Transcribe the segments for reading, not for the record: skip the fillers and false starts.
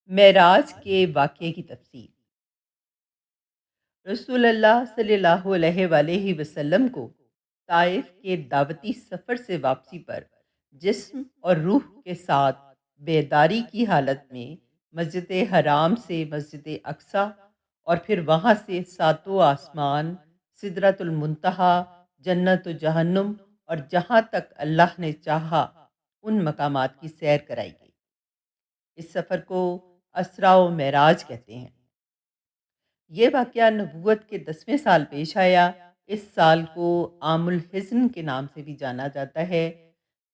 معراج کے واقعے کی تفصیل۔ رسول اللہ صلی اللہ علیہ وآلہ وسلم کو طائف کے دعوتی سفر سے واپسی پر جسم اور روح کے ساتھ بیداری کی حالت میں مسجد حرام سے مسجد اقصی اور پھر وہاں سے ساتوں آسمان، سدرۃ المنتہا، جنت و جہنم اور جہاں تک اللہ نے چاہا ان مقامات کی سیر کرائی گئی۔ اس سفر کو اسرا و معراج کہتے ہیں۔ یہ واقعہ نبوت کے 10ویں سال پیش آیا۔ اس سال کو عام الحزن کے نام سے بھی جانا جاتا ہے،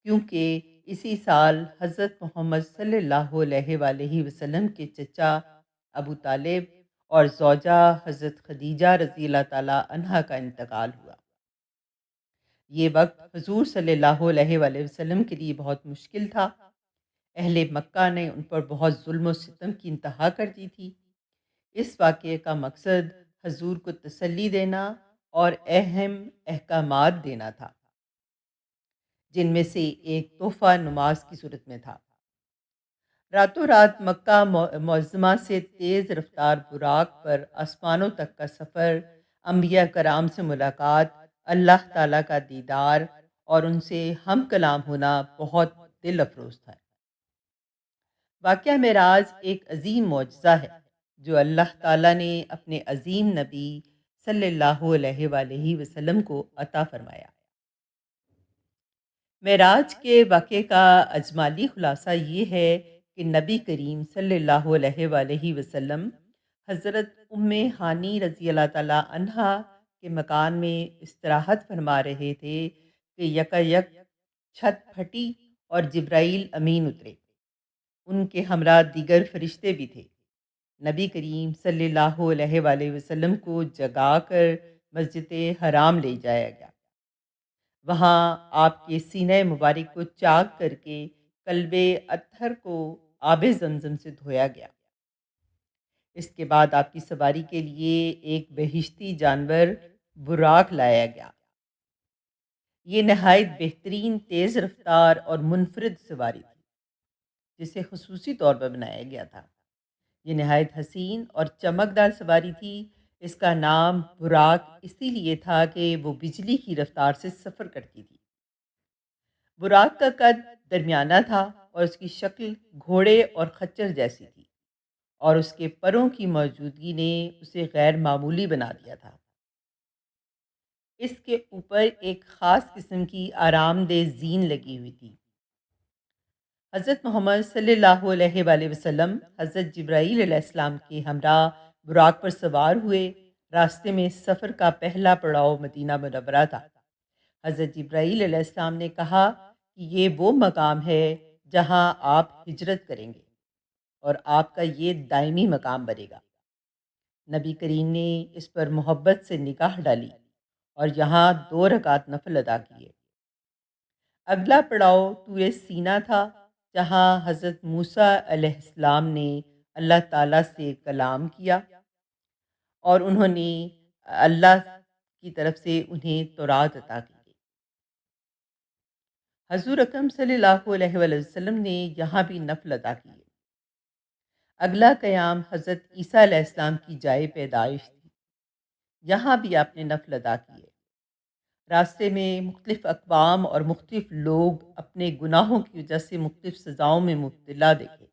کیونکہ اسی سال حضرت محمد صلی اللہ علیہ وآلہ وسلم کے چچا ابو طالب اور زوجہ حضرت خدیجہ رضی اللہ تعالیٰ عنہا کا انتقال ہوا۔ یہ وقت حضور صلی اللہ علیہ وآلہ وسلم کے لیے بہت مشکل تھا۔ اہل مکہ نے ان پر بہت ظلم و ستم کی انتہا کر دی تھی۔ اس واقعے کا مقصد حضور کو تسلی دینا اور اہم احکامات دینا تھا، جن میں سے ایک تحفہ نماز کی صورت میں تھا۔ راتوں رات مکہ معظمہ سے تیز رفتار براق پر آسمانوں تک کا سفر، انبیاء کرام سے ملاقات، اللہ تعالیٰ کا دیدار اور ان سے ہم کلام ہونا بہت دل افروز تھا۔ واقعہ معراج ایک عظیم معجزہ ہے جو اللہ تعالیٰ نے اپنے عظیم نبی صلی اللہ علیہ وآلہ وسلم کو عطا فرمایا۔ معراج کے واقعے کا اجمالی خلاصہ یہ ہے کہ نبی کریم صلی اللہ علیہ وآلہ وسلم حضرت ام ہانی رضی اللہ تعالیٰ عنہا کے مکان میں استراحت فرما رہے تھے کہ یکایک چھت پھٹی اور جبرائیل امین اترے۔ ان کے ہمراہ دیگر فرشتے بھی تھے۔ نبی کریم صلی اللہ علیہ وآلہ وسلم کو جگا کر مسجد حرام لے جایا گیا۔ وہاں آپ کے سینہ مبارک کو چاک کر کے قلب اطہر کو آب زمزم سے دھویا گیا۔ اس کے بعد آپ کی سواری کے لیے ایک بہشتی جانور براق لایا گیا۔ یہ نہایت بہترین تیز رفتار اور منفرد سواری تھی، جسے خصوصی طور پر بنایا گیا تھا۔ یہ نہایت حسین اور چمکدار سواری تھی۔ اس کا نام براق اسی لیے تھا کہ وہ بجلی کی رفتار سے سفر کرتی تھی۔ براق کا قد درمیانہ تھا اور اس کی شکل گھوڑے اور خچر جیسی تھی، اور اس کے پروں کی موجودگی نے اسے غیر معمولی بنا دیا تھا۔ اس کے اوپر ایک خاص قسم کی آرام دہ زین لگی ہوئی تھی۔ حضرت محمد صلی اللہ علیہ وآلہ وسلم حضرت جبرائیل علیہ السلام کے ہمراہ براق پر سوار ہوئے۔ راستے میں سفر کا پہلا پڑاؤ مدینہ منورہ تھا۔ حضرت جبرائیل علیہ السلام نے کہا کہ یہ وہ مقام ہے جہاں آپ ہجرت کریں گے اور آپ کا یہ دائمی مقام بنے گا۔ نبی کریم نے اس پر محبت سے نگاہ ڈالی اور یہاں 2 رکعت نفل ادا کیے۔ اگلا پڑاؤ طور سینا تھا، جہاں حضرت موسیٰ علیہ السلام نے اللہ تعالیٰ سے کلام کیا اور انہوں نے اللہ کی طرف سے انہیں تورات عطا کی گئی۔ حضور اکرم صلی اللہ علیہ وآلہ وسلم نے یہاں بھی نفل ادا کیے۔ اگلا قیام حضرت عیسیٰ علیہ السلام کی جائے پیدائش تھی۔ یہاں بھی آپ نے نفل ادا کیے۔ راستے میں مختلف اقوام اور مختلف لوگ اپنے گناہوں کی وجہ سے مختلف سزاؤں میں مبتلا دیکھے۔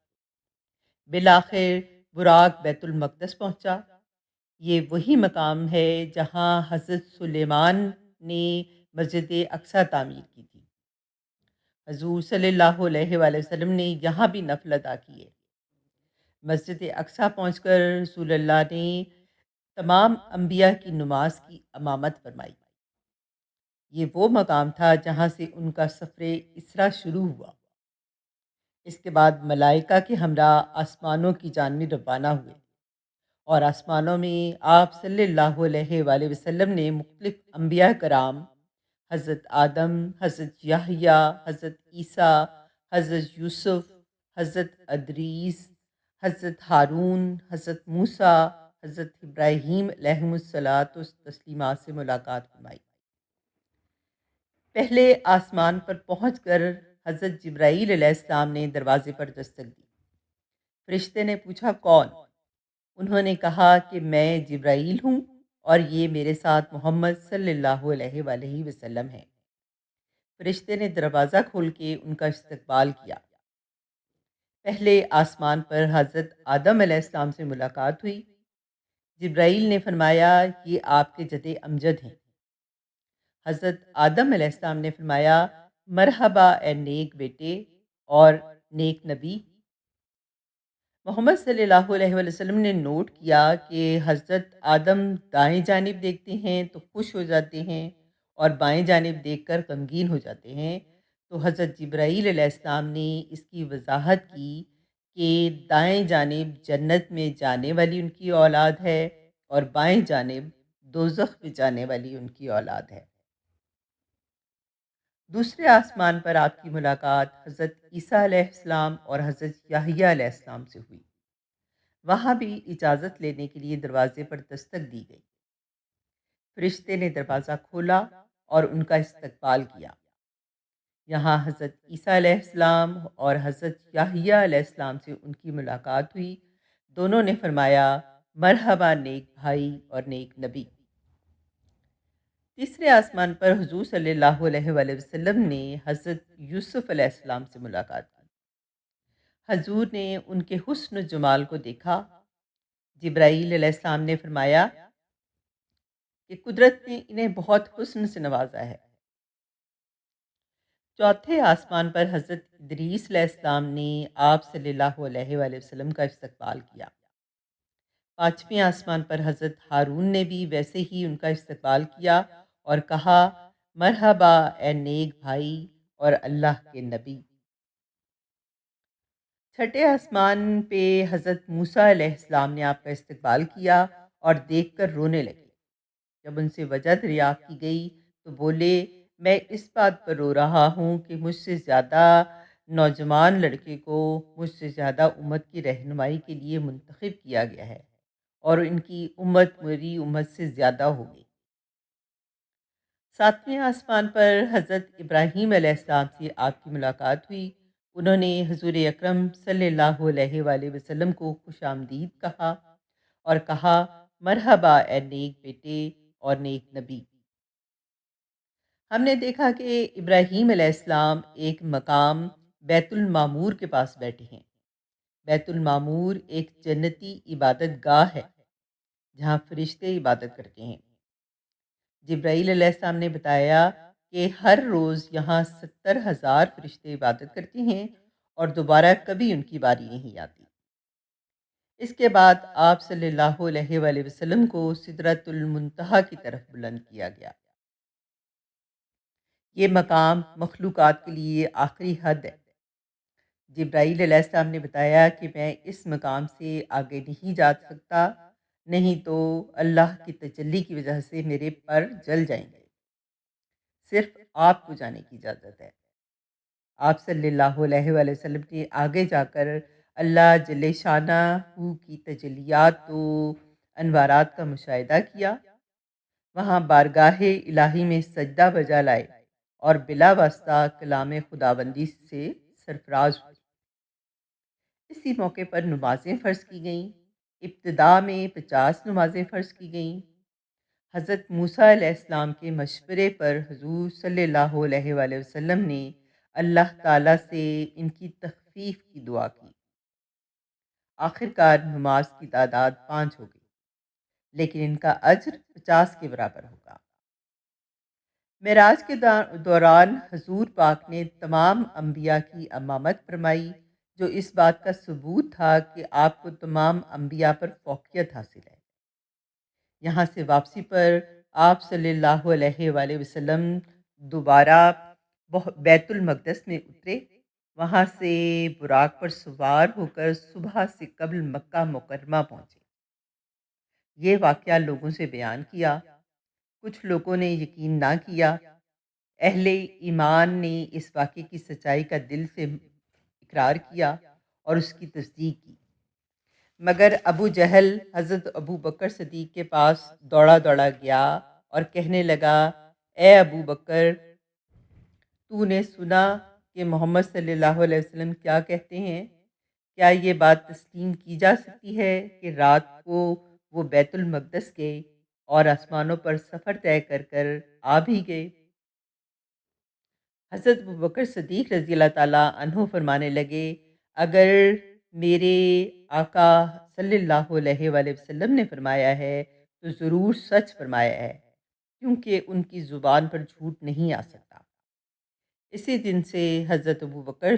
بالآخر براق بیت المقدس پہنچا۔ یہ وہی مقام ہے جہاں حضرت سلیمان نے مسجد اقصی تعمیر کی تھی۔ حضور صلی اللہ علیہ وآلہ وسلم نے یہاں بھی نفل ادا کیے۔ مسجد اقصی پہنچ کر رسول اللہ نے تمام انبیاء کی نماز کی امامت فرمائی۔ یہ وہ مقام تھا جہاں سے ان کا سفر اسرا شروع ہوا۔ اس کے بعد ملائکہ کے ہمراہ آسمانوں کی جانب روانہ ہوئے، اور آسمانوں میں آپ صلی اللہ علیہ وآلہ وسلم نے مختلف انبیاء کرام، حضرت آدم، حضرت یحییٰ، حضرت عیسیٰ، حضرت یوسف، حضرت ادریس، حضرت ہارون، حضرت موسیٰ، حضرت ابراہیم علیہم الصلاۃ والتسلیمات سے ملاقات فرمائی۔ پہلے آسمان پر پہنچ کر حضرت جبرائیل علیہ السلام نے دروازے پر دستک دی۔ فرشتے نے پوچھا کون؟ انہوں نے کہا کہ میں جبرائیل ہوں اور یہ میرے ساتھ محمد صلی اللہ علیہ وآلہ وسلم ہے۔ فرشتے نے دروازہ کھول کے ان کا استقبال کیا۔ پہلے آسمان پر حضرت آدم علیہ السلام سے ملاقات ہوئی۔ جبرائیل نے فرمایا یہ آپ کے جد امجد ہیں۔ حضرت آدم علیہ السلام نے فرمایا مرحبا اے نیک بیٹے اور نیک نبی۔ محمد صلی اللہ علیہ وسلم نے نوٹ کیا کہ حضرت آدم دائیں جانب دیکھتے ہیں تو خوش ہو جاتے ہیں اور بائیں جانب دیکھ کر غمگین ہو جاتے ہیں، تو حضرت جبرائیل علیہ السلام نے اس کی وضاحت کی کہ دائیں جانب جنت میں جانے والی ان کی اولاد ہے اور بائیں جانب دوزخ میں جانے والی ان کی اولاد ہے۔ دوسرے آسمان پر آپ کی ملاقات حضرت عیسیٰ علیہ السلام اور حضرت یحییٰ علیہ السلام سے ہوئی۔ وہاں بھی اجازت لینے کے لیے دروازے پر دستک دی گئی۔ فرشتے نے دروازہ کھولا اور ان کا استقبال کیا۔ یہاں حضرت عیسیٰ علیہ السلام اور حضرت یحییٰ علیہ السلام سے ان کی ملاقات ہوئی۔ دونوں نے فرمایا مرحبا نیک بھائی اور نیک نبی۔ تیسرے آسمان پر حضور صلی اللہ علیہ وآلہ وسلم نے حضرت یوسف علیہ السلام سے ملاقات کی۔ حضور نے ان کے حسن و جمال کو دیکھا۔ جبرائیل علیہ السلام نے فرمایا کہ قدرت نے انہیں بہت حسن سے نوازا ہے۔ چوتھے آسمان پر حضرت ادریس علیہ السلام نے آپ صلی اللہ علیہ وآلہ وسلم کا استقبال کیا۔ پانچویں آسمان پر حضرت ہارون نے بھی ویسے ہی ان کا استقبال کیا اور کہا مرحبا اے نیک بھائی اور اللہ کے نبی۔ چھٹے آسمان پہ حضرت موسیٰ علیہ السلام نے آپ کا استقبال کیا اور دیکھ کر رونے لگے۔ جب ان سے وجہ دریافت کی گئی تو بولے میں اس بات پر رو رہا ہوں کہ مجھ سے زیادہ نوجوان لڑکے کو مجھ سے زیادہ امت کی رہنمائی کے لیے منتخب کیا گیا ہے اور ان کی امت میری امت سے زیادہ ہوگی۔ ساتویں آسمان پر حضرت ابراہیم علیہ السلام سے آپ کی ملاقات ہوئی۔ انہوں نے حضور اکرم صلی اللہ علیہ وآلہ وسلم کو خوش آمدید کہا اور کہا مرحبا اے نیک بیٹے اور نیک نبی۔ ہم نے دیکھا کہ ابراہیم علیہ السلام ایک مقام بیت المعمور کے پاس بیٹھے ہیں۔ بیت المعمور ایک جنتی عبادت گاہ ہے جہاں فرشتے عبادت کرتے ہیں۔ جبرائیل علیہ السلام نے بتایا کہ ہر روز یہاں 70,000 فرشتے عبادت کرتے ہیں اور دوبارہ کبھی ان کی باری نہیں آتی۔ اس کے بعد آپ صلی اللہ علیہ وآلہ وسلم کو سدرۃ المنتہا کی طرف بلند کیا گیا۔ یہ مقام مخلوقات کے لیے آخری حد ہے۔ جبرائیل علیہ السلام نے بتایا کہ میں اس مقام سے آگے نہیں جا سکتا، نہیں تو اللہ کی تجلی کی وجہ سے میرے پر جل جائیں گے۔ صرف آپ کو جانے کی اجازت ہے۔ آپ صلی اللہ علیہ وآلہ وسلم نے آگے جا کر اللہ جل شانہ کی تجلیات و انوارات کا مشاہدہ کیا۔ وہاں بارگاہ الہی میں سجدہ بجا لائے اور بلا واسطہ کلام خداوندی سے سرفراز ہوئے۔ اسی موقع پر نمازیں فرض کی گئیں۔ ابتدا میں 50 نمازیں فرض کی گئیں۔ حضرت موسیٰ علیہ السلام کے مشورے پر حضور صلی اللہ علیہ وآلہ وسلم نے اللہ تعالیٰ سے ان کی تخفیف کی دعا کی۔ آخر کار نماز کی تعداد 5 ہو گئی، لیکن ان کا اجر 50 کے برابر ہوگا۔ معراج کے دوران حضور پاک نے تمام انبیاء کی امامت فرمائی، جو اس بات کا ثبوت تھا کہ آپ کو تمام انبیاء پر فوقیت حاصل ہے۔ یہاں سے واپسی پر آپ صلی اللہ علیہ وآلہ وسلم دوبارہ بیت المقدس میں اترے۔ وہاں سے براق پر سوار ہو کر صبح سے قبل مکہ مکرمہ پہنچے۔ یہ واقعہ لوگوں سے بیان کیا۔ کچھ لوگوں نے یقین نہ کیا۔ اہل ایمان نے اس واقعے کی سچائی کا دل سے اقرار کیا اور اس کی تصدیق کی، مگر ابو جہل حضرت ابو بکر صدیق کے پاس دوڑا دوڑا گیا اور کہنے لگا اے ابو بکر، تو نے سنا کہ محمد صلی اللہ علیہ وسلم کیا کہتے ہیں کیا یہ بات تسلیم کی جا سکتی ہے کہ رات کو وہ بیت المقدس گئے اور آسمانوں پر سفر طے کر کر آ بھی گئے؟ حضرت ابوبکر صدیق رضی اللہ تعالیٰ عنہ فرمانے لگے، اگر میرے آقا صلی اللہ علیہ وآلہ وسلم نے فرمایا ہے تو ضرور سچ فرمایا ہے، کیونکہ ان کی زبان پر جھوٹ نہیں آ سکتا۔ اسی دن سے حضرت ابوبکر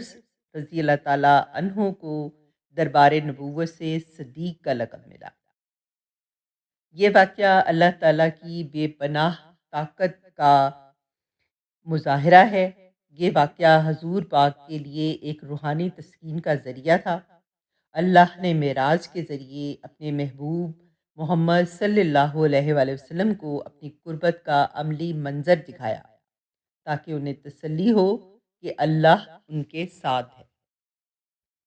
رضی اللہ تعالیٰ عنہ کو دربار نبوت سے صدیق کا لقب ملا۔ یہ واقعہ اللہ تعالیٰ کی بے پناہ طاقت کا مظاہرہ ہے۔ یہ واقعہ حضور پاک کے لیے ایک روحانی تسکین کا ذریعہ تھا۔ اللہ نے معراج کے ذریعے اپنے محبوب محمد صلی اللہ علیہ وآلہ وسلم کو اپنی قربت کا عملی منظر دکھایا، تاکہ انہیں تسلی ہو کہ اللہ ان کے ساتھ ہے۔